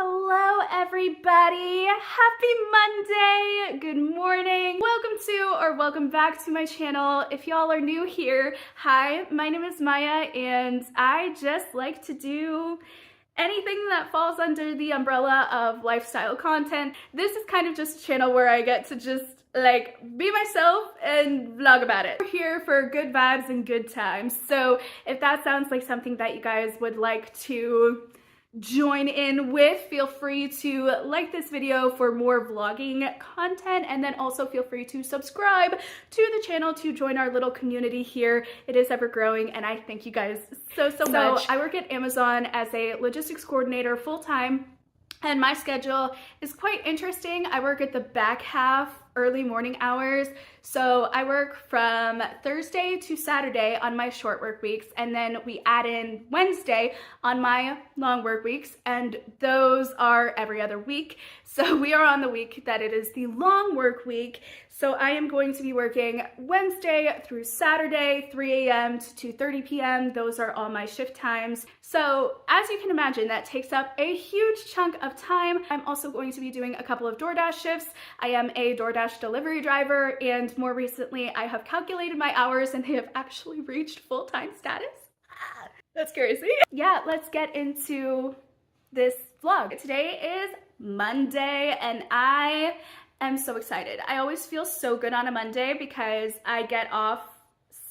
Hello everybody! Happy Monday! Good morning! Welcome back to my channel. If y'all are new here, hi, my name is Maya and I just like to do anything that falls under the umbrella of lifestyle content. This is kind of just a channel where I get to just like be myself and vlog about it. We're here for good vibes and good times. So if that sounds like something that you guys would like to join in with, feel free to like this video for more vlogging content, and then also feel free to subscribe to the channel to join our little community here. It is ever growing and I thank you guys so much. I work at Amazon as a logistics coordinator full-time and my schedule is quite interesting. I work at the back half, early morning hours. So I work from Thursday to Saturday on my short work weeks, and then we add in Wednesday on my long work weeks, and those are every other week. So we are on the week that it is the long work week. So I am going to be working Wednesday through Saturday, 3 a.m. to 2:30 p.m. Those are all my shift times. So as you can imagine, that takes up a huge chunk of time. I'm also going to be doing a couple of DoorDash shifts. I am a DoorDash delivery driver, and more recently I have calculated my hours and they have actually reached full-time status. That's crazy. Yeah, let's get into this vlog. Today is Monday and I am so excited. I always feel so good on a Monday because I get off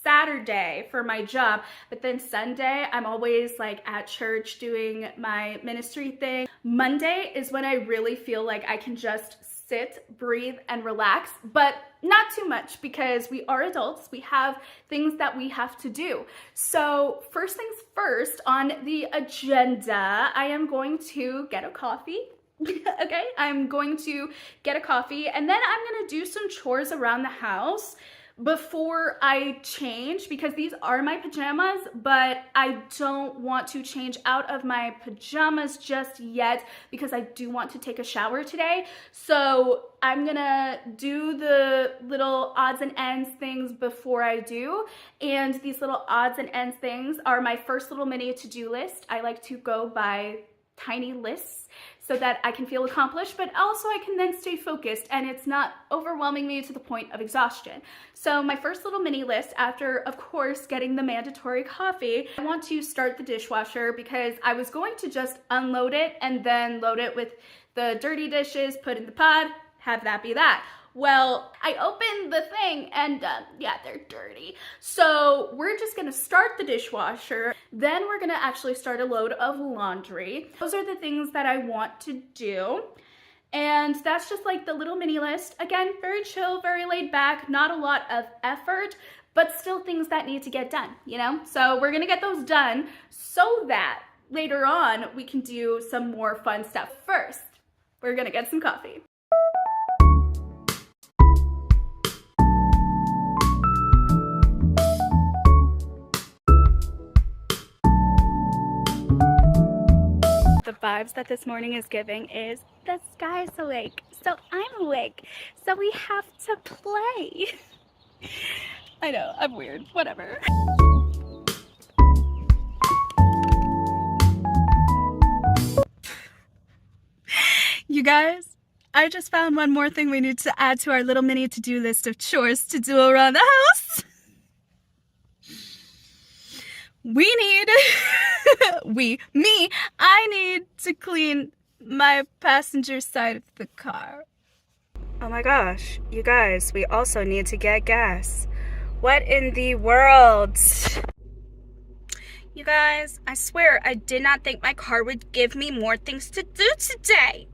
Saturday for my job, but then Sunday I'm always like at church doing my ministry thing. Monday is when I really feel like I can just sit, breathe, and relax, but not too much because we are adults. We have things that we have to do. So first things first on the agenda, I am going to get a coffee. Okay, I'm going to get a coffee and then I'm gonna do some chores around the house before I change, because these are my pajamas, but I don't want to change out of my pajamas just yet because I do want to take a shower today. So I'm gonna do the little odds and ends things before I do. And these little odds and ends things are my first little mini to-do list. I like to go by tiny lists so that I can feel accomplished, but also I can then stay focused and it's not overwhelming me to the point of exhaustion. So my first little mini list, after of course getting the mandatory coffee, I want to start the dishwasher because I was going to just unload it and then load it with the dirty dishes, put in the pod, have that be that. Well, I opened the thing and yeah, they're dirty. So we're just gonna start the dishwasher. Then we're gonna actually start a load of laundry. Those are the things that I want to do. And that's just like the little mini list. Again, very chill, very laid back, not a lot of effort, but still things that need to get done, you know? So we're gonna get those done so that later on we can do some more fun stuff. First, we're gonna get some coffee. The vibes that this morning is giving is the sky's awake, so I'm awake, so we have to play. I know, I'm weird, whatever. You guys, I just found one more thing we need to add to our little mini to-do list of chores to do around the house. We need, I need to clean my passenger side of the car. Oh my gosh, you guys, we also need to get gas. What in the world? You guys, I swear I did not think my car would give me more things to do today.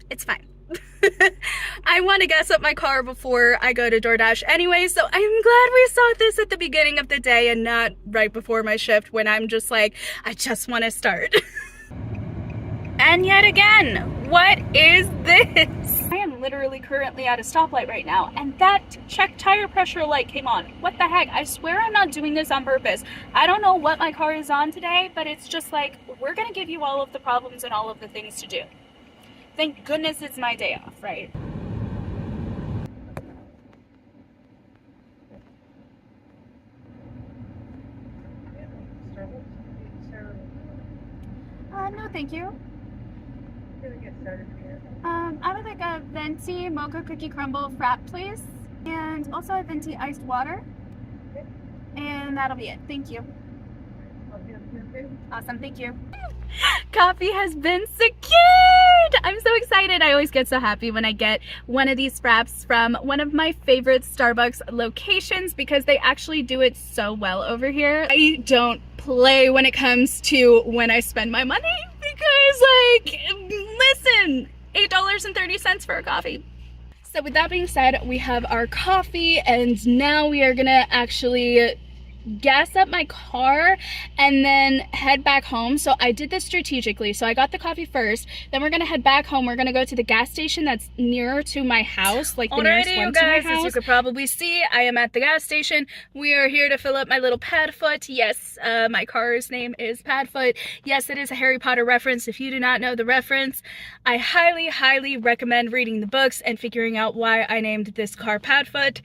It's fine. I want to gas up my car before I go to DoorDash anyway, so I'm glad we saw this at the beginning of the day and not right before my shift when I'm just like, I just want to start. And yet again, what is this? I am literally currently at a stoplight right now and that check tire pressure light came on. What the heck? I swear I'm not doing this on purpose. I don't know what my car is on today, but it's just like, we're gonna give you all of the problems and all of the things to do. Thank goodness it's my day off, right? No, thank you. Can I would like a venti mocha cookie crumble frap, please. And also a venti iced water. And that'll be it. Thank you. Awesome, thank you. Coffee has been secured! I'm so excited. I always get so happy when I get one of these fraps from one of my favorite Starbucks locations because they actually do it so well over here. I don't play when it comes to when I spend my money because, like, listen, $8.30 for a coffee. So with that being said, we have our coffee and now we are gonna actually gas up my car and then head back home. So I did this strategically. So I got the coffee first, then we're gonna head back home. We're gonna go to the gas station that's nearer to my house, like the nearest one to my house. As you could probably see, I am at the gas station. We are here to fill up my little Padfoot. Yes, my car's name is Padfoot. Yes, it is a Harry Potter reference. If you do not know the reference, I highly, highly recommend reading the books and figuring out why I named this car Padfoot.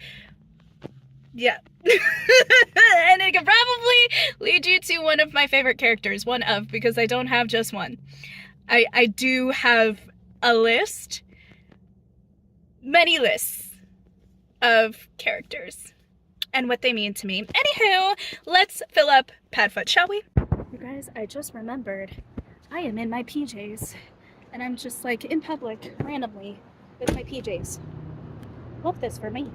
Yeah. And it could probably lead you to one of my favorite characters. One of, because I don't have just one. I do have a list. Many lists of characters and what they mean to me. Anywho, let's fill up Padfoot, shall we? You guys, I just remembered I am in my PJs. And I'm just like in public randomly with my PJs. Hope this for me.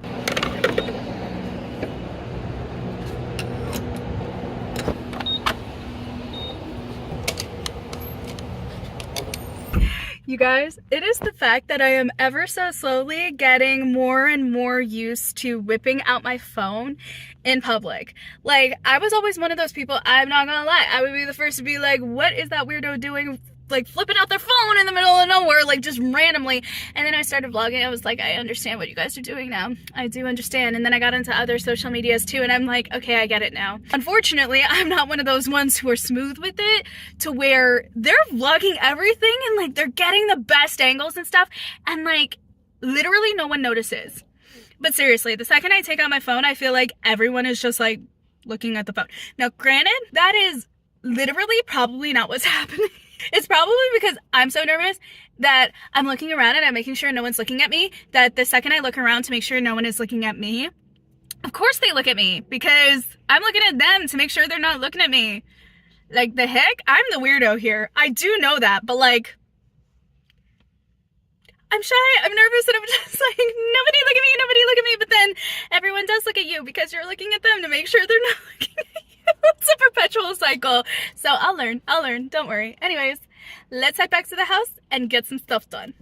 You guys, it is the fact that I am ever so slowly getting more and more used to whipping out my phone in public. Like, I was always one of those people, I'm not gonna lie, I would be the first to be like, what is that weirdo doing? Like flipping out their phone in the middle of nowhere, like just randomly. And then I started vlogging. I was like, I understand what you guys are doing now. I do understand. And then I got into other social medias too, and I'm like, okay, I get it now. Unfortunately, I'm not one of those ones who are smooth with it to where they're vlogging everything and like they're getting the best angles and stuff, and like literally no one notices. But seriously, the second I take out my phone, I feel like everyone is just like looking at the phone. Now, granted, that is literally probably not what's happening. It's probably because I'm so nervous that I'm looking around and I'm making sure no one's looking at me, that the second I look around to make sure no one is looking at me, of course they look at me because I'm looking at them to make sure they're not looking at me. Like, the heck? I'm the weirdo here. I do know that, but like, I'm shy, I'm nervous, and I'm just like, nobody look at me, nobody look at me, but then everyone does look at you because you're looking at them to make sure they're not looking at you. It's a perpetual cycle. So I'll learn, don't worry. Anyways, let's head back to the house and get some stuff done.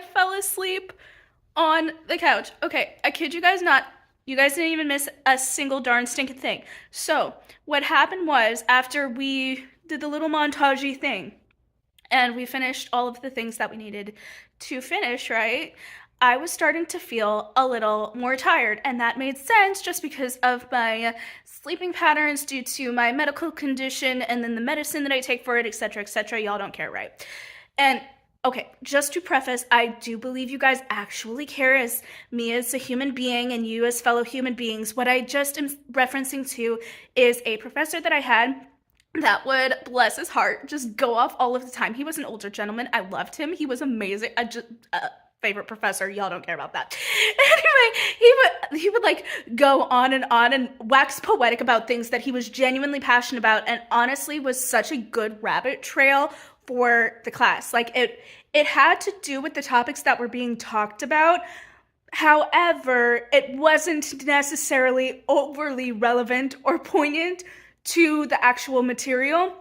like fell asleep on the couch. Okay, I kid you guys not. You guys didn't even miss a single darn stinking thing. So what happened was, after we did the little montage-y thing and we finished all of the things that we needed to finish, right? I was starting to feel a little more tired, and that made sense just because of my sleeping patterns due to my medical condition and then the medicine that I take for it, etc., etc. Y'all don't care, right? And okay, just to preface, I do believe you guys actually care as me as a human being and you as fellow human beings. What I just am referencing to is a professor that I had that would, bless his heart, just go off all of the time. He was an older gentleman. I loved him. He was amazing. Favorite professor, y'all don't care about that. Anyway, he would like go on and wax poetic about things that he was genuinely passionate about, and honestly was such a good rabbit trail for the class. Like it had to do with the topics that were being talked about. However, it wasn't necessarily overly relevant or poignant to the actual material.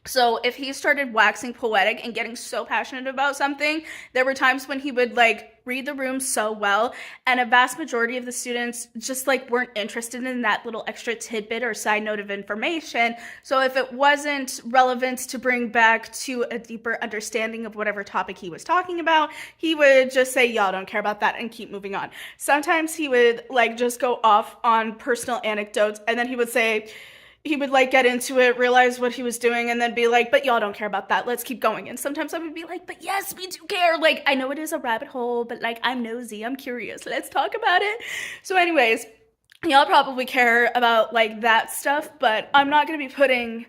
So if he started waxing poetic and getting so passionate about something, there were times when he would like read the room so well, and a vast majority of the students just like weren't interested in that little extra tidbit or side note of information. So if it wasn't relevant to bring back to a deeper understanding of whatever topic he was talking about, he would just say, y'all don't care about that, and keep moving on. Sometimes he would like just go off on personal anecdotes, and then he would like get into it, realize what he was doing, and then be like, but y'all don't care about that, let's keep going. And sometimes I would be like, but yes, we do care. Like, I know it is a rabbit hole, but like, I'm nosy, I'm curious, let's talk about it. So anyways, y'all probably care about like that stuff, but I'm not gonna be putting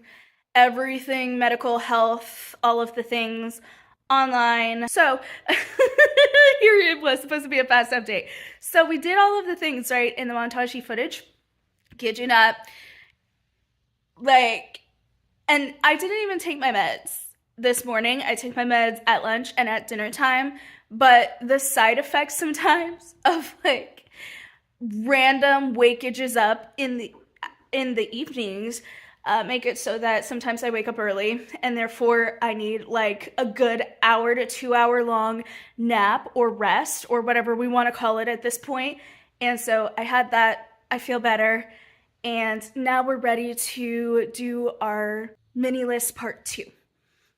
everything medical, health, all of the things online. So here it was supposed to be a fast update. So we did all of the things, right, in the montage footage. Kid you not. Like, and I didn't even take my meds this morning. I take my meds at lunch and at dinner time, but the side effects sometimes of like random wakages up in the evenings make it so that sometimes I wake up early, and therefore I need like a good hour to 2 hour long nap or rest or whatever we want to call it at this point. And so I had that. I feel better. And now we're ready to do our mini list part 2.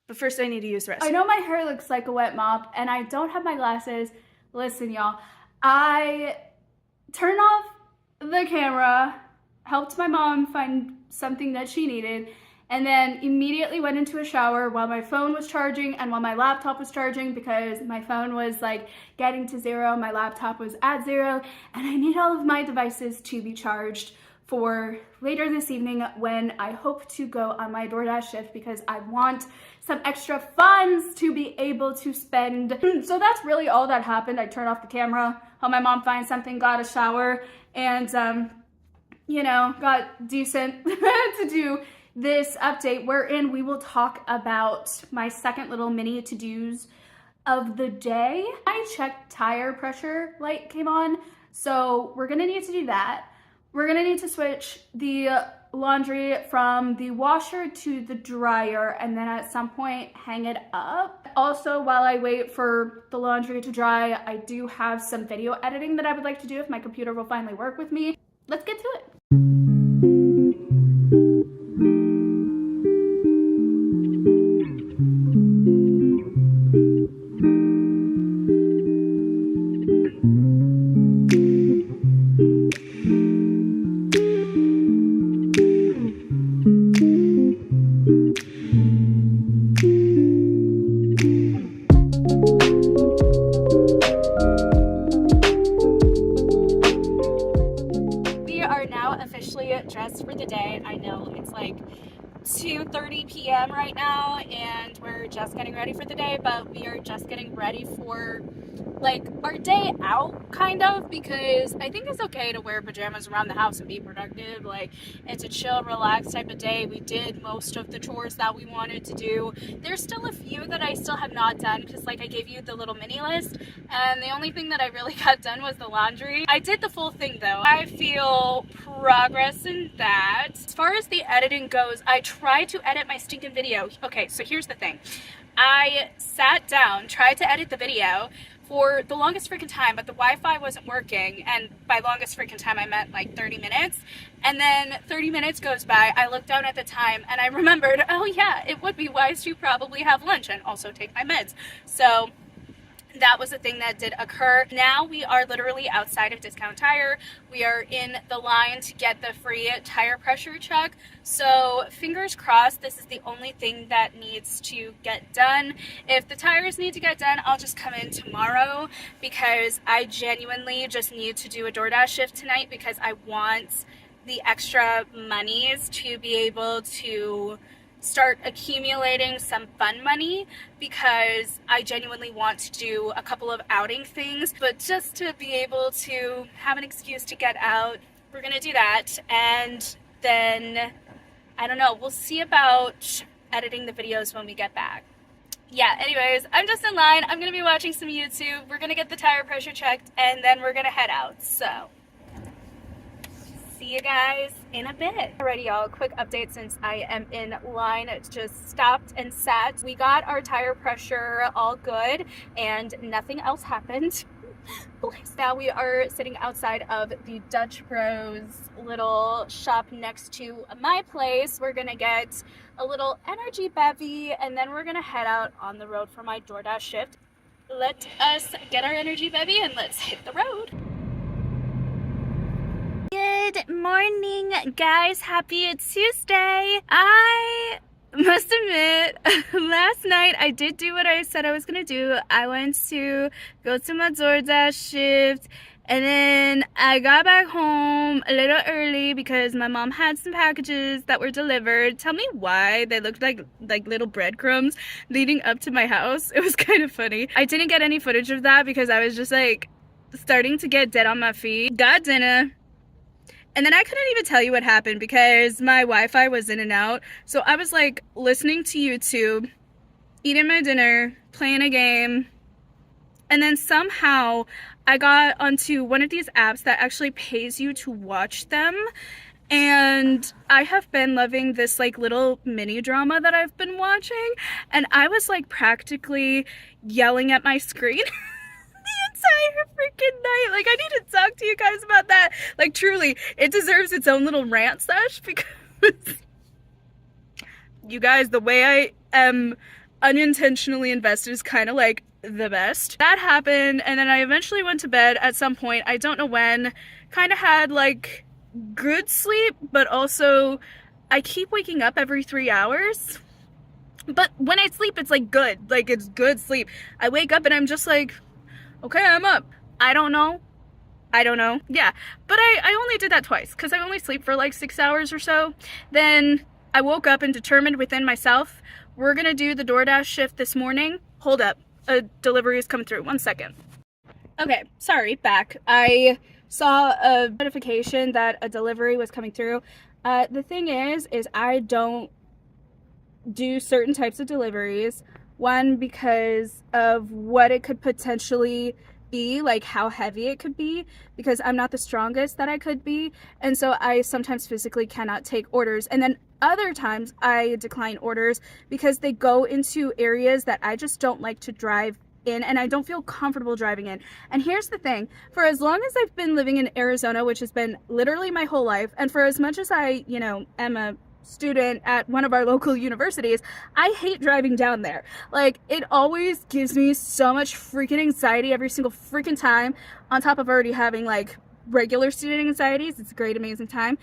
But first I need to use the restroom. I know my hair looks like a wet mop and I don't have my glasses. Listen, y'all, I turned off the camera, helped my mom find something that she needed, and then immediately went into a shower while my phone was charging and while my laptop was charging, because my phone was like getting to 0, my laptop was at 0, and I need all of my devices to be charged for later this evening when I hope to go on my DoorDash shift, because I want some extra funds to be able to spend. So that's really all that happened. I turned off the camera, helped my mom find something, got a shower, and you know, got decent to do this update wherein we will talk about my second little mini to-dos of the day. My check tire pressure light came on, so we're gonna need to do that. We're gonna need to switch the laundry from the washer to the dryer, and then at some point hang it up. Also, while I wait for the laundry to dry, I do have some video editing that I would like to do if my computer will finally work with me. Let's get to it. Dressed for the day. I know it's like 2:30 p.m. right now and we're just getting ready for the day, but we are just getting ready for like our day out, kind of, because I think it's okay to wear pajamas around the house and be productive. Like, it's a chill, relaxed type of day. We did most of the chores that we wanted to do. There's still a few that I still have not done, because like I gave you the little mini list, and the only thing that I really got done was the laundry. I did the full thing though. I feel progress in that. As far as the editing goes, I tried to edit my stinking video. Okay, so here's the thing. I sat down, tried to edit the video for the longest freaking time, but the Wi-Fi wasn't working, and by longest freaking time I meant like 30 minutes, and then 30 minutes goes by, I looked down at the time, and I remembered, oh yeah, it would be wise to probably have lunch and also take my meds. So that was a thing that did occur. Now we are literally outside of Discount Tire. We are in the line to get the free tire pressure check. So fingers crossed, this is the only thing that needs to get done. If the tires need to get done, I'll just come in tomorrow, because I genuinely just need to do a DoorDash shift tonight, because I want the extra monies to be able to start accumulating some fun money, because I genuinely want to do a couple of outing things, but just to be able to have an excuse to get out, we're gonna do that. And then I don't know, we'll see about editing the videos when we get back. Yeah, anyways, I'm just in line. I'm gonna be watching some YouTube. We're gonna get the tire pressure checked, and then we're gonna head out. So see you guys in a bit. Alrighty y'all, quick update since I am in line. It just stopped and sat. We got our tire pressure all good and nothing else happened. Now we are sitting outside of the Dutch Bros little shop next to my place. We're gonna get a little energy bevy, and then we're gonna head out on the road for my DoorDash shift. Let us get our energy bevy and let's hit the road. Good morning, guys. Happy Tuesday. I must admit, last night I did do what I said I was gonna do. I went to go to my DoorDash shift, and then I got back home a little early because my mom had some packages that were delivered. Tell me why they looked like little breadcrumbs leading up to my house. It was kind of funny. I didn't get any footage of that because I was just like starting to get dead on my feet. Got dinner. And then I couldn't even tell you what happened because my Wi-Fi was in and out. So I was like listening to YouTube, eating my dinner, playing a game. And then somehow I got onto one of these apps that actually pays you to watch them. And I have been loving this like little mini drama that I've been watching. And I was like practically yelling at my screen entire freaking night. Like, I need to talk to you guys about that. Like, truly, it deserves its own little rant sesh, because you guys, the way I am unintentionally invested is kind of like the best. That happened, and then I eventually went to bed at some point. I don't know when. Kind of had like good sleep, but also I keep waking up every 3 hours. But when I sleep, it's like good. Like, it's good sleep. I wake up and I'm just like, okay, I'm up. I don't know. Yeah, but I only did that twice because I only sleep for like 6 hours or so. Then I woke up and determined within myself, we're gonna do the DoorDash shift this morning. Hold up, a delivery is coming through. 1 second. Okay, sorry, back. I saw a notification that a delivery was coming through. The thing is I don't do certain types of deliveries. One, because of what it could potentially be, like how heavy it could be, because I'm not the strongest that I could be, and so I sometimes physically cannot take orders. And then other times I decline orders because they go into areas that I just don't like to drive in, and I don't feel comfortable driving in. And here's the thing, for as long as I've been living in Arizona, which has been literally my whole life, and for as much as I, you know, am a student at one of our local universities, I hate driving down there. Like, it always gives me so much freaking anxiety every single freaking time, on top of already having like regular student anxieties. It's a great, amazing time.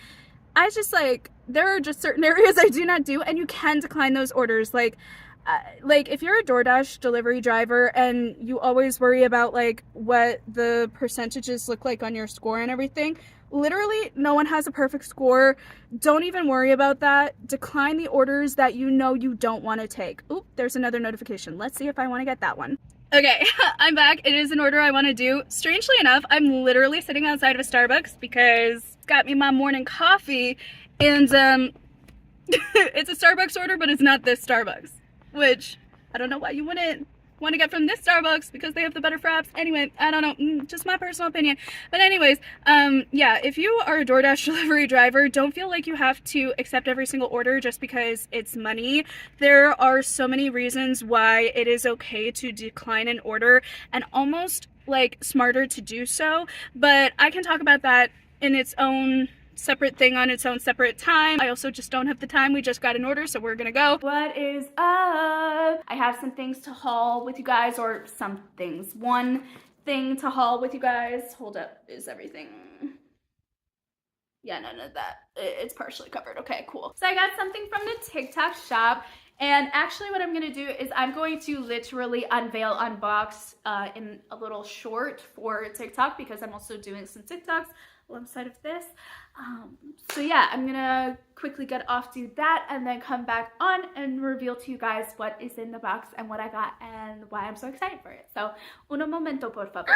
I just like, there are just certain areas I do not do, and you can decline those orders. Like if you're a DoorDash delivery driver and you always worry about like what the percentages look like on your score and everything, literally no one has a perfect score. Don't even worry about that. Decline the orders that you know you don't want to take. Oop, there's another notification. Let's see if I want to get that one. Okay, I'm back. It is an order I want to do. Strangely enough, I'm literally sitting outside of a Starbucks because it's got me my morning coffee, and it's a Starbucks order, but it's not this Starbucks, which I don't know why you wouldn't want to get from this Starbucks because they have the better fraps. Anyway, I don't know, just my personal opinion. But anyways, yeah, if you are a DoorDash delivery driver, don't feel like you have to accept every single order just because it's money. There are so many reasons why it is okay to decline an order, and almost like smarter to do so, but I can talk about that in its own separate thing on its own separate time. I also just don't have the time. We just got an order, so we're gonna go. What is up? I have some things to haul with you guys, or some things. One thing to haul with you guys. Hold up, is everything? Yeah, none of that. It's partially covered. Okay, cool. So I got something from the TikTok shop. And actually what I'm going to do is I'm going to literally unveil, unbox in a little short for TikTok, because I'm also doing some TikToks alongside of this. So yeah, I'm going to quickly get off, do that, and then come back on and reveal to you guys what is in the box and what I got and why I'm so excited for it. So, un momento, por favor.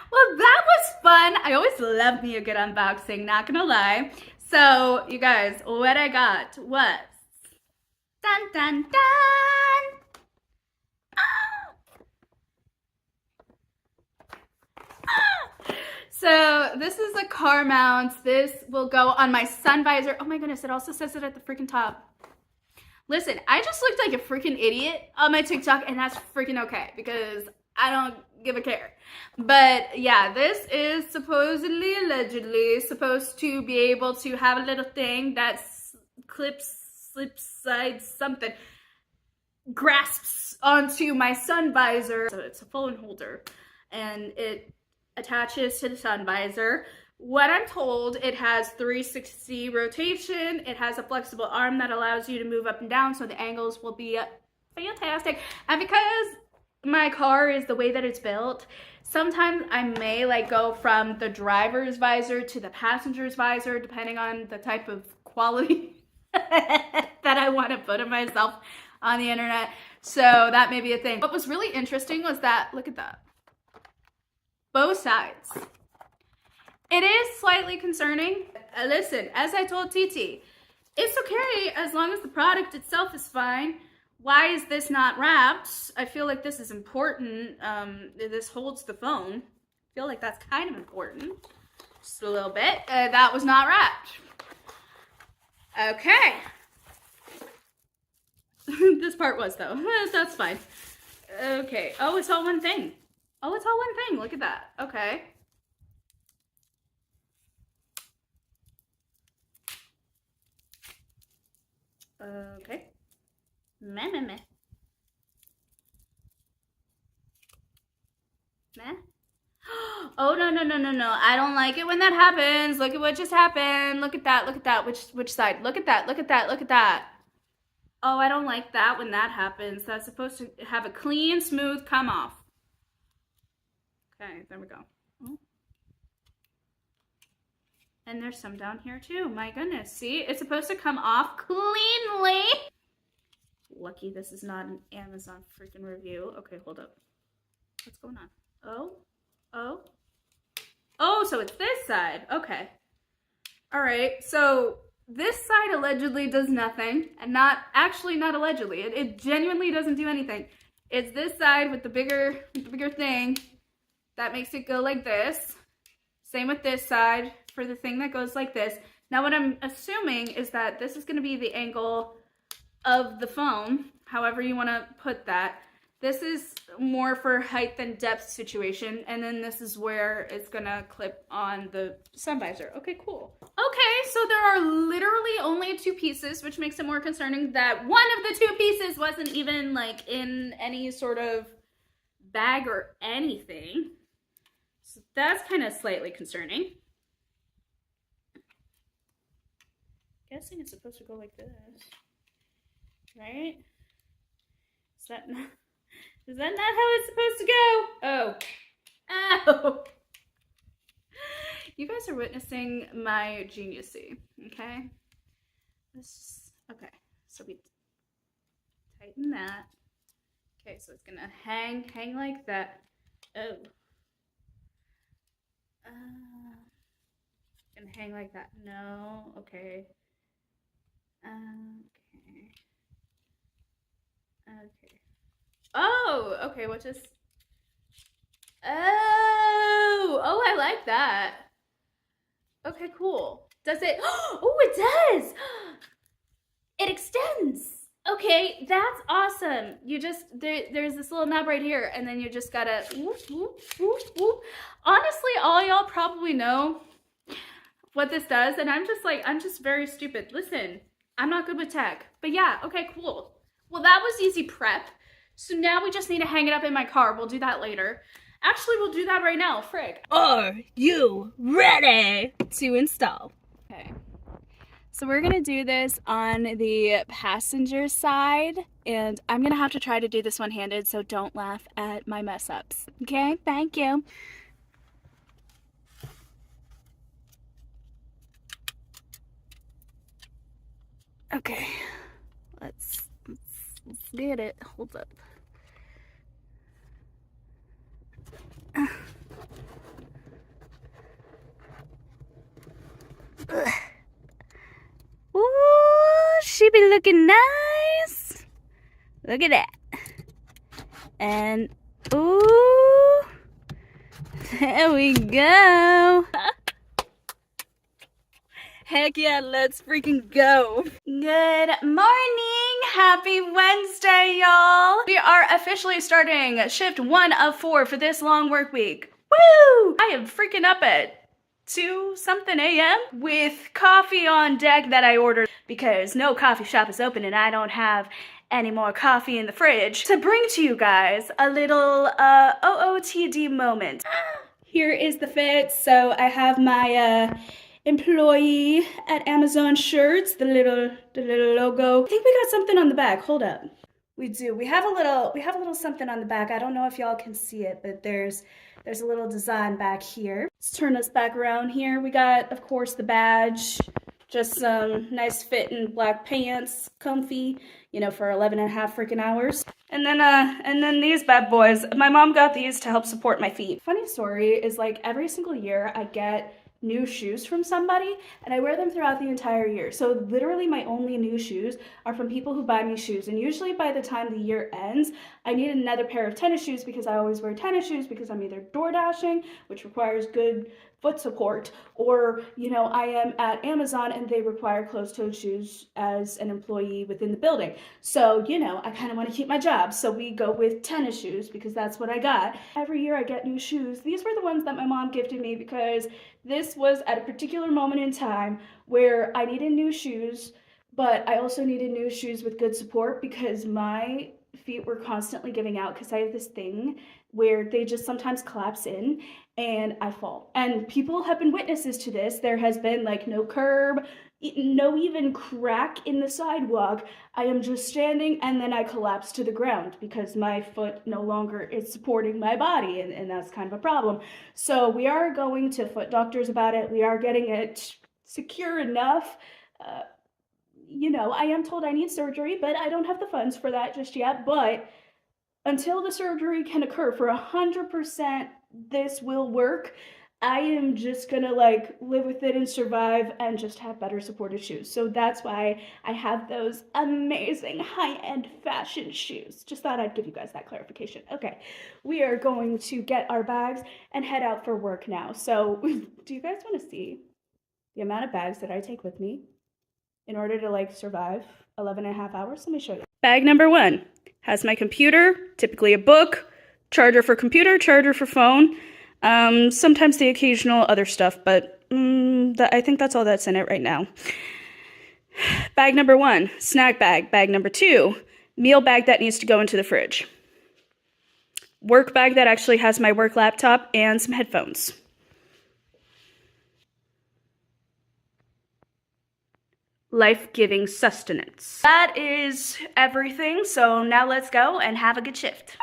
Well, that was fun. I always love me a good unboxing, not gonna lie. So, you guys, what I got was... Dun, dun, dun! So this is a car mount. This will go on my sun visor. Oh my goodness, it also says it at the freaking top. Listen, I just looked like a freaking idiot on my TikTok, and that's freaking okay, because I don't give a care. But yeah, this is supposedly, allegedly, supposed to be able to have a little thing that clips, slips, sides, something, grasps onto my sun visor. So it's a phone holder, and it attaches to the sun visor. What I'm told, it has 360 rotation. It has a flexible arm that allows you to move up and down, so the angles will be fantastic. And because my car is the way that it's built, sometimes I may like go from the driver's visor to the passenger's visor, depending on the type of quality that I want to put of myself on the internet. So that may be a thing. What was really interesting was that, look at that, both sides. It is slightly concerning. Listen, as I told Titi, it's okay as long as the product itself is fine. Why is this not wrapped? I feel like this is important. This holds the phone. I feel like that's kind of important. Just a little bit. That was not wrapped. Okay. This part was, though. That's fine. Okay. Oh, it's all one thing. Oh, it's all one thing. Look at that. Okay. Okay. Meh, meh, meh. Meh. Oh, no, no, no, no, no. I don't like it when that happens. Look at what just happened. Look at that. Look at that. Which side? Look at that. Look at that. Look at that. Oh, I don't like that when that happens. That's supposed to have a clean, smooth come off. Okay, there we go. Oh. And there's some down here too. My goodness. See? It's supposed to come off cleanly. Lucky this is not an Amazon freaking review. Okay, hold up. What's going on? Oh. Oh. Oh, so it's this side. Okay. All right. So this side allegedly does nothing, and not allegedly. It genuinely doesn't do anything. It's this side with the bigger thing that makes it go like this. Same with this side for the thing that goes like this. Now what I'm assuming is that this is going to be the angle of the phone, however you want to put that. This is more for height and depth situation, and then this is where it's gonna clip on the sun visor. Okay, cool. Okay, so there are literally only two pieces, which makes it more concerning that one of the two pieces wasn't even like in any sort of bag or anything. So that's kind of slightly concerning. Guessing it's supposed to go like this, right? Is that not how it's supposed to go? Oh. Ow. You guys are witnessing my geniusy, okay? Okay, so we tighten that. Okay, so it's gonna hang like that. Oh. Gonna hang like that. No, okay. Okay. Okay. Oh, okay, what just... Oh, I like that. Okay, cool. Does it... Oh, it does! It extends. Okay, that's awesome. You just, there's this little knob right here, and then you just gotta whoop, whoop, whoop, whoop. Honestly, all y'all probably know what this does, and I'm just very stupid. Listen, I'm not good with tech, but yeah, okay, cool. Well, that was easy prep. So now we just need to hang it up in my car. We'll do that later. Actually, we'll do that right now, frig. Are you ready to install? Okay. So we're gonna do this on the passenger side, and I'm gonna have to try to do this one-handed, so don't laugh at my mess ups. Okay, thank you. Okay, let's get it. Hold up. Ooh, she be looking nice. Look at that. And ooh, there we go. Heck yeah, let's freaking go. Good morning. Happy Wednesday, y'all. We are officially starting shift 1 of 4 for this long work week. Woo! I am freaking up at 2 something a.m. with coffee on deck that I ordered because no coffee shop is open and I don't have any more coffee in the fridge to bring to you guys a little OOTD moment. Here is the fit. So I have my employee at Amazon shirts, the little logo. I think we got something on the back. Hold up. We do. We have a little something on the back. I don't know if y'all can see it, but there's a little design back here. Let's turn us back around here. We got, of course, the badge. Just some nice fitting black pants, comfy, you know, for 11 and a half freaking hours. And then these bad boys. My mom got these to help support my feet. Funny story is, like, every single year I get new shoes from somebody and I wear them throughout the entire year. So literally my only new shoes are from people who buy me shoes, and usually by the time the year ends I need another pair of tennis shoes because I always wear tennis shoes because I'm either door dashing, which requires good foot support, or, you know, I am at Amazon and they require closed-toed shoes as an employee within the building. So, you know, I kind of want to keep my job, so we go with tennis shoes because that's what I got. Every year I get new shoes. These were the ones that my mom gifted me because this was at a particular moment in time where I needed new shoes, but I also needed new shoes with good support because my feet were constantly giving out because I have this thing where they just sometimes collapse in and I fall. And people have been witnesses to this. There has been like no curb, no even crack in the sidewalk. I am just standing and then I collapse to the ground because my foot no longer is supporting my body, and that's kind of a problem. So we are going to foot doctors about it. We are getting it secure enough. You know, I am told I need surgery, but I don't have the funds for that just yet. But until the surgery can occur for 100%, this will work. I am just gonna like live with it and survive and just have better supported shoes. So that's why I have those amazing high-end fashion shoes. Just thought I'd give you guys that clarification. Okay, we are going to get our bags and head out for work now. So do you guys want to see the amount of bags that I take with me in order to like survive 11 and a half hours? Let me show you. Bag number 1 has my computer, typically a book, charger for computer, charger for phone, sometimes the occasional other stuff, but I think that's all that's in it right now. Bag number 1, snack bag. Bag number 2, meal bag that needs to go into the fridge. Work bag that actually has my work laptop and some headphones. Life-giving sustenance. That is everything, so now let's go and have a good shift.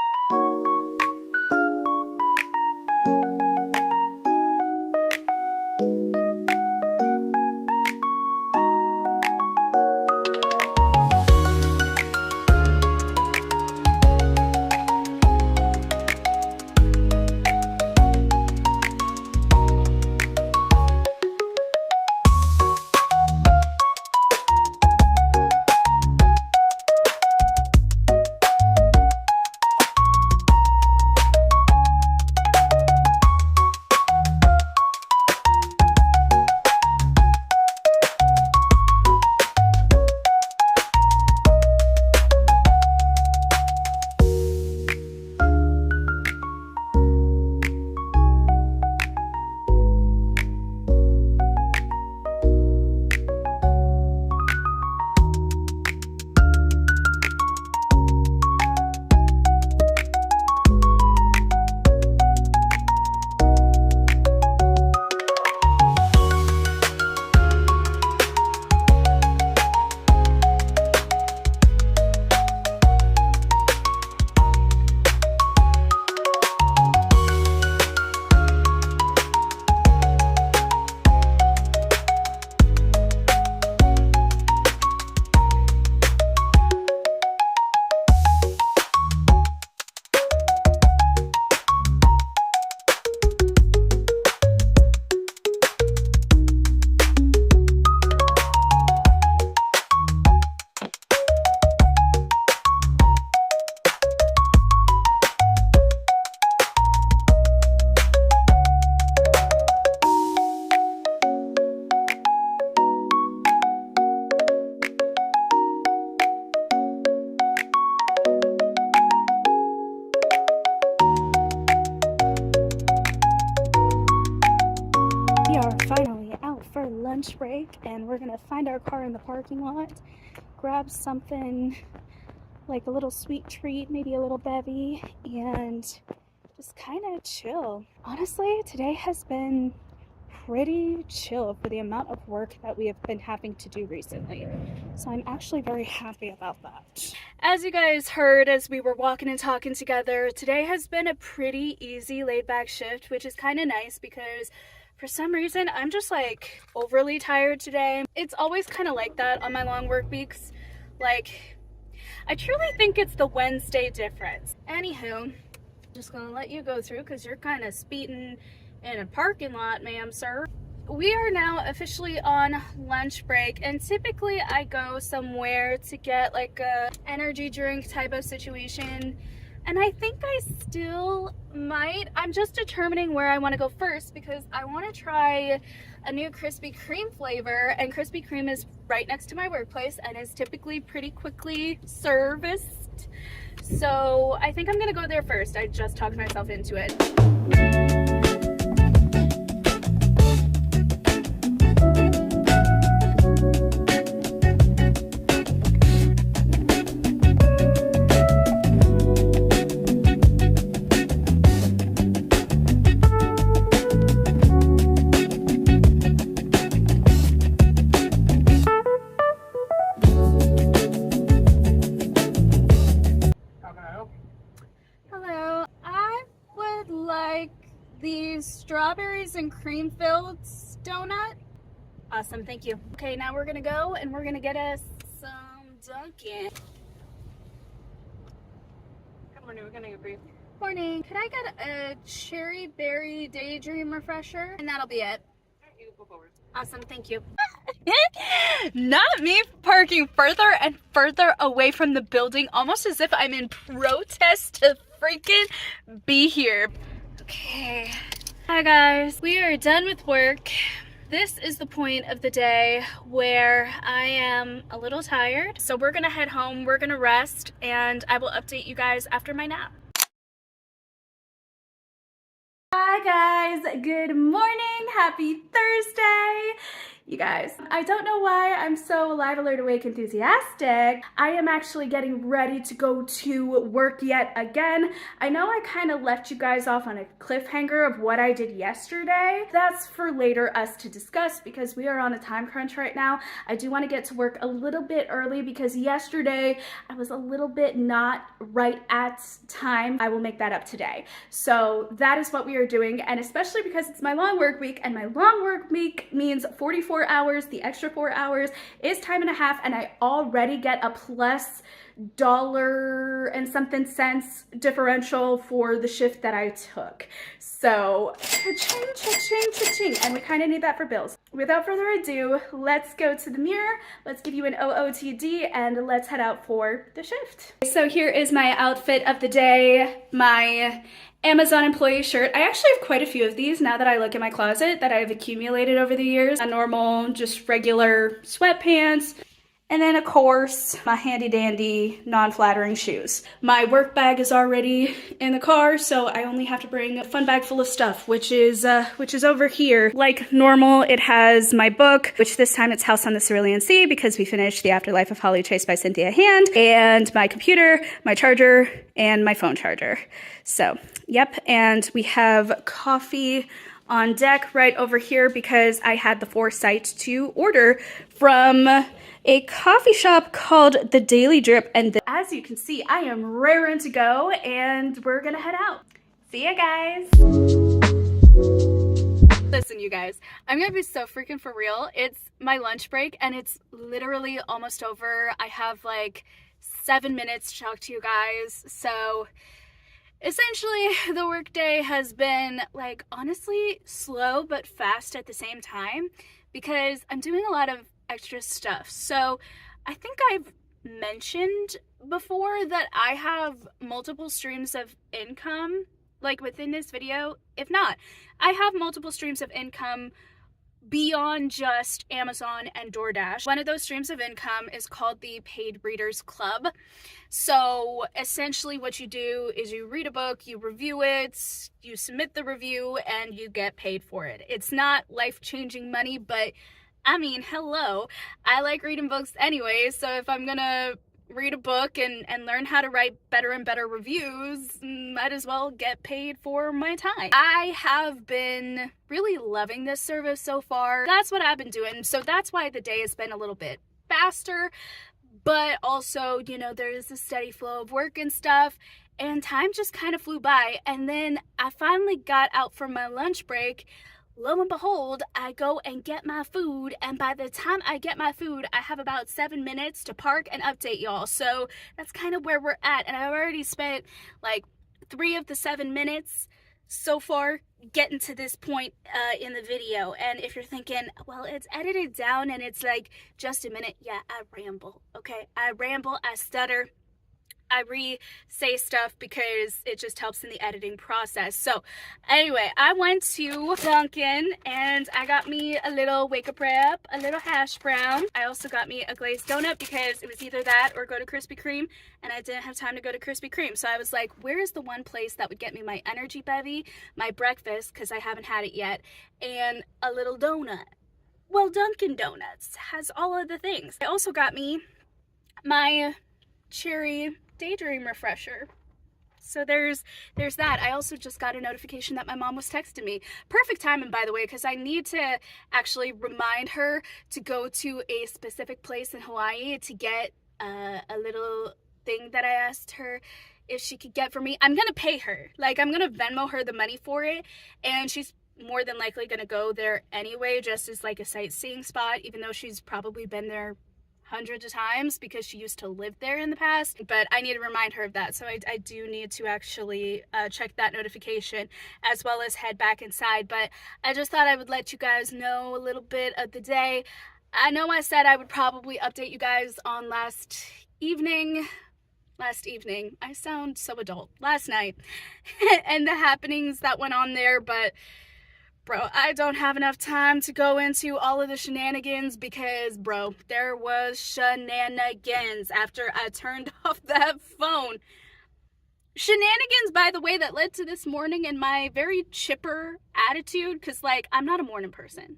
lunch break and we're gonna find our car in the parking lot, grab something like a little sweet treat, maybe a little bevy, and just kind of chill. Honestly, today has been pretty chill for the amount of work that we have been having to do recently. So I'm actually very happy about that. As you guys heard as we were walking and talking together, today has been a pretty easy laid back shift, which is kind of nice because for some reason I'm just like overly tired today. It's always kind of like that on my long work weeks. Like, I truly think it's the Wednesday difference. Anywho, just gonna let you go through because you're kind of speeding in a parking lot, ma'am, sir. We are now officially on lunch break, and typically I go somewhere to get like a energy drink type of situation, and I think I still might. I'm just determining where I want to go first because I want to try a new Krispy Kreme flavor, and Krispy Kreme is right next to my workplace and is typically pretty quickly serviced. So I think I'm gonna go there first. I just talked myself into it. Hello, I would like these strawberries and cream filled donut. Awesome, thank you. Okay, now we're gonna go and we're gonna get us some Dunkin'. Good morning, we're gonna get brief. Morning, could I get a cherry berry daydream refresher? And that'll be it. You go forward. Awesome, thank you. Not me parking further and further away from the building, almost as if I'm in protest to freaking be here. Okay. Hi guys, we are done with work. This is the point of the day where I am a little tired. So we're gonna head home, we're gonna rest, and I will update you guys after my nap. Hi guys, good morning, happy Thursday. You guys, I don't know why I'm so live, alert, awake, enthusiastic. I am actually getting ready to go to work yet again. I know I kind of left you guys off on a cliffhanger of what I did yesterday. That's for later us to discuss because we are on a time crunch right now. I do want to get to work a little bit early because yesterday I was a little bit not right at time. I will make that up today. So that is what we are doing, and especially because it's my long work week, and my long work week means 44 hours. The extra 4 hours is time and a half, and I already get a plus dollar and something cents differential for the shift that I took. So cha-ching, cha-ching, cha-ching, and we kind of need that for bills. Without further ado, let's go to the mirror, let's give you an OOTD, and let's head out for the shift. So here is my outfit of the day, my Amazon employee shirt. I actually have quite a few of these now that I look at my closet that I've accumulated over the years. A normal, just regular sweatpants. And then of course, my handy dandy, non-flattering shoes. My work bag is already in the car, so I only have to bring a fun bag full of stuff, which is over here. Like normal, it has my book, which this time it's House on the Cerulean Sea because we finished The Afterlife of Holly Chase by Cynthia Hand, and my computer, my charger, and my phone charger. So, yep, and we have coffee on deck right over here because I had the foresight to order from a coffee shop called The Daily Drip, and as you can see, I am raring to go, and we're gonna head out. See ya, guys. Listen, you guys, I'm gonna be so freaking for real. It's my lunch break, and it's literally almost over. I have like 7 minutes to talk to you guys, so essentially the workday has been like honestly slow but fast at the same time because I'm doing a lot of extra stuff. So I think I've mentioned before that I have multiple streams of income like within this video. If not, I have multiple streams of income beyond just Amazon and DoorDash. One of those streams of income is called the Paid Readers Club. So essentially what you do is you read a book, you review it, you submit the review, and you get paid for it. It's not life-changing money, but I mean, hello. I like reading books anyway, so if I'm gonna read a book and learn how to write better and better reviews, might as well get paid for my time. I have been really loving this service so far. That's what I've been doing, so that's why the day has been a little bit faster, but also, you know, there's a steady flow of work and stuff, and time just kind of flew by. And then I finally got out for my lunch break. Lo and behold, I go and get my food, and by the time I get my food, I have about 7 minutes to park and update y'all. So that's kind of where we're at, and I've already spent like 3 of the 7 minutes so far getting to this point in the video. And if you're thinking, well, it's edited down and it's like just a minute, yeah, I ramble, okay? I ramble, I stutter, I re-say stuff because it just helps in the editing process. So anyway, I went to Dunkin' and I got me a little wake-up wrap, a little hash brown. I also got me a glazed donut because it was either that or go to Krispy Kreme, and I didn't have time to go to Krispy Kreme. So I was like, where is the one place that would get me my energy bevy, my breakfast, because I haven't had it yet, and a little donut? Well, Dunkin' Donuts has all of the things. I also got me my cherry daydream refresher. So there's that. I also just got a notification that my mom was texting me. Perfect timing, by the way, because I need to actually remind her to go to a specific place in Hawaii to get a little thing that I asked her if she could get for me. I'm gonna pay her. Like, I'm gonna Venmo her the money for it, and she's more than likely gonna go there anyway, just as like a sightseeing spot, even though she's probably been there hundreds of times because she used to live there in the past. But I need to remind her of that, so I do need to actually check that notification as well as head back inside. But I just thought I would let you guys know a little bit of the day. I know I said I would probably update you guys on last evening, I sound so adult, last night, and the happenings that went on there, but bro, I don't have enough time to go into all of the shenanigans because, bro, there was shenanigans after I turned off that phone. Shenanigans, by the way, that led to this morning and my very chipper attitude, because, like, I'm not a morning person.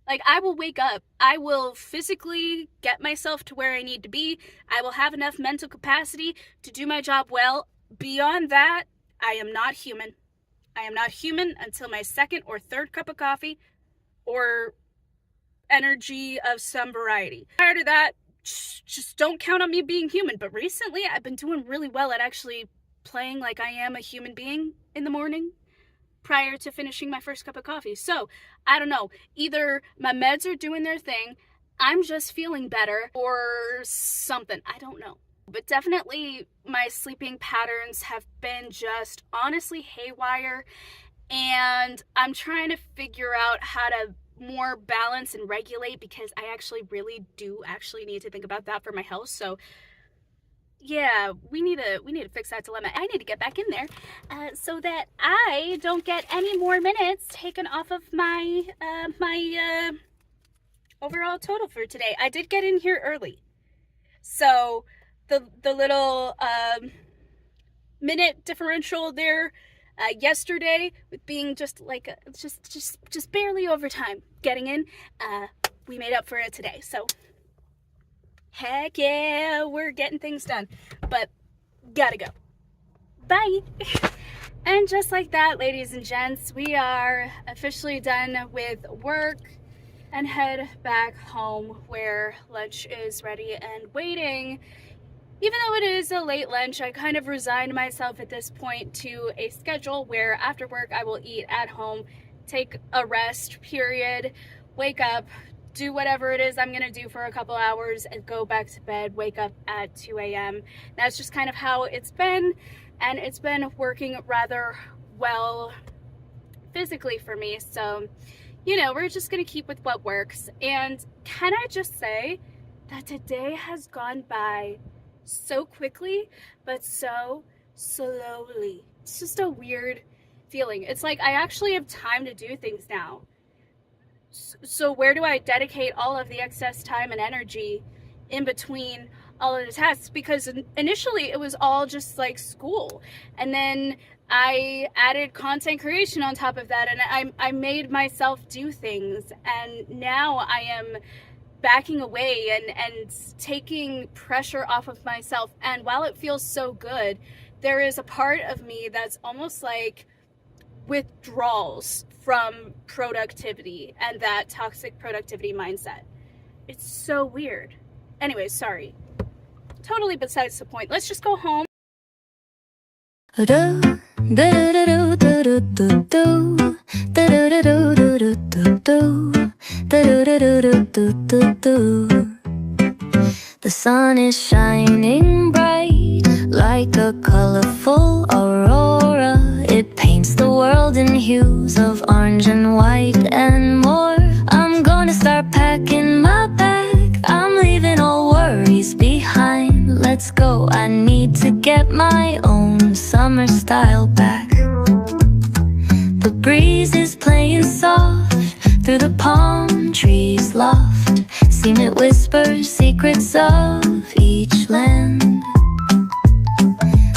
Like, I will wake up, I will physically get myself to where I need to be, I will have enough mental capacity to do my job well. Beyond that, I am not human. I am not human until my second or third cup of coffee or energy of some variety. Prior to that, just don't count on me being human. But recently, I've been doing really well at actually playing like I am a human being in the morning prior to finishing my first cup of coffee. So, I don't know. Either my meds are doing their thing, I'm just feeling better, or something. I don't know. But definitely my sleeping patterns have been just honestly haywire, and I'm trying to figure out how to more balance and regulate, because I actually really do need to think about that for my health. So yeah, we need to fix that dilemma. I need to get back in there so that I don't get any more minutes taken off of my overall total for today. I did get in here early, so the little minute differential there yesterday with being just like just barely overtime getting in, we made up for it today. So heck yeah, we're getting things done, but gotta go. Bye. And just like that, ladies and gents, we are officially done with work and head back home where lunch is ready and waiting. Even though it is a late lunch, I kind of resigned myself at this point to a schedule where after work I will eat at home, take a rest period, wake up, do whatever it is I'm gonna do for a couple hours, and go back to bed, wake up at 2 a.m. That's just kind of how it's been, and it's been working rather well physically for me. So, you know, we're just gonna keep with what works. And can I just say that today has gone by so quickly, but so slowly. It's just a weird feeling. It's like I actually have time to do things now. So where do I dedicate all of the excess time and energy in between all of the tasks? Because initially it was all just like school, and then I added content creation on top of that, and I made myself do things, and now I am backing away and taking pressure off of myself. And while it feels so good, there is a part of me that's almost like withdrawals from productivity and that toxic productivity mindset. It's so weird. Anyways, sorry. Totally besides the point. Let's just go home. The sun is shining bright like a colorful aurora. It paints the world in hues of orange and white and more. I'm gonna start packing my bag. I'm leaving all worries behind. Let's go, I need to get my own summer style back. The breeze is playing soft through the palm trees loft. Seen it whisper secrets of each land.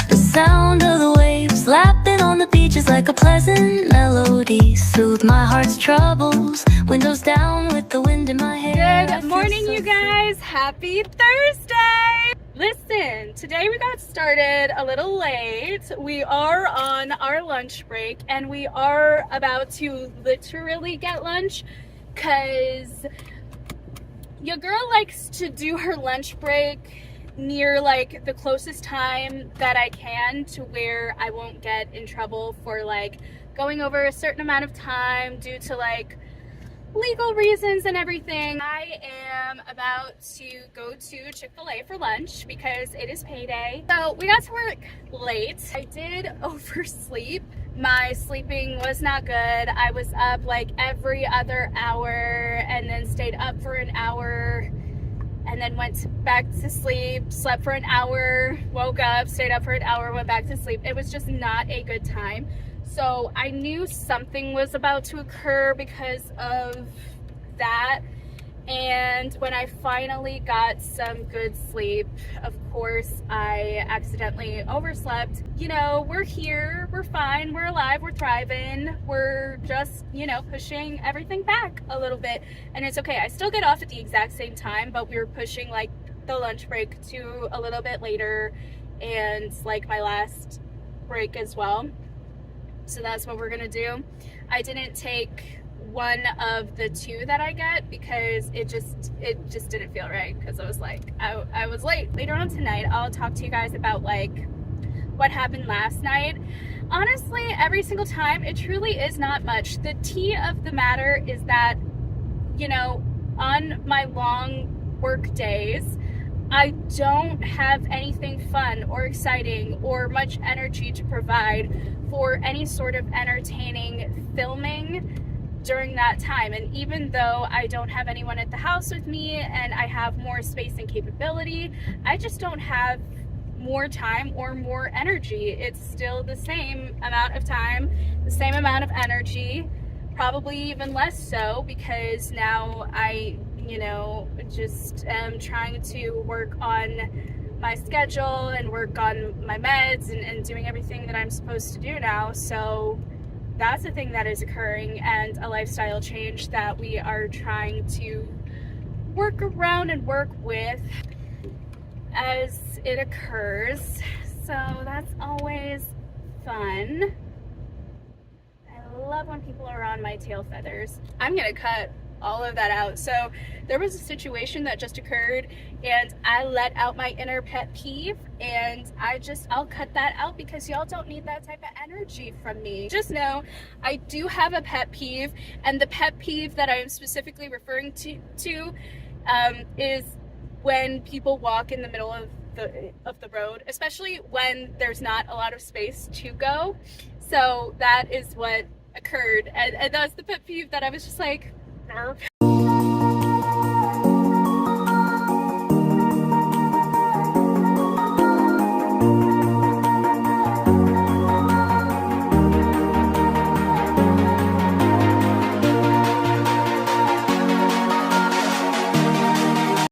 The sound of the waves lapping on the beach is like a pleasant melody. Soothe my heart's troubles, windows down with the wind in my hair. Good morning, you guys. Happy Thursday. Listen, today we got started a little late. We are on our lunch break, and we are about to literally get lunch because your girl likes to do her lunch break near like the closest time that I can to where I won't get in trouble for like going over a certain amount of time due to like legal reasons and everything. I am about to go to Chick-fil-A for lunch because it is payday. So we got to work late. I did oversleep. My sleeping was not good. I was up like every other hour and then stayed up for an hour and then went back to sleep, slept for an hour, woke up, stayed up for an hour, went back to sleep. It was just not a good time. So I knew something was about to occur because of that. And when I finally got some good sleep, of course, I accidentally overslept. You know, we're here, we're fine, we're alive, we're thriving. We're just, you know, pushing everything back a little bit. And it's okay. I still get off at the exact same time, but we were pushing like the lunch break to a little bit later and like my last break as well. So that's what we're gonna do. I didn't take one of the two that I get because it just didn't feel right, because I was like, I was late. Later on tonight, I'll talk to you guys about like what happened last night. Honestly, every single time, it truly is not much. The tea of the matter is that, you know, on my long work days, I don't have anything fun or exciting or much energy to provide for any sort of entertaining filming during that time. And even though I don't have anyone at the house with me and I have more space and capability, I just don't have more time or more energy. It's still the same amount of time, the same amount of energy, probably even less so, because now I, you know, just am trying to work on my schedule and work on my meds and doing everything that I'm supposed to do now. So that's a thing that is occurring, and a lifestyle change that we are trying to work around and work with as it occurs. So that's always fun. I love when people are on my tail feathers. I'm gonna cut all of that out. So there was a situation that just occurred and I let out my inner pet peeve, and I'll cut that out because y'all don't need that type of energy from me. Just know I do have a pet peeve, and the pet peeve that I am specifically referring to is when people walk in the middle of the road, especially when there's not a lot of space to go. So that is what occurred, and that's the pet peeve that I was just like,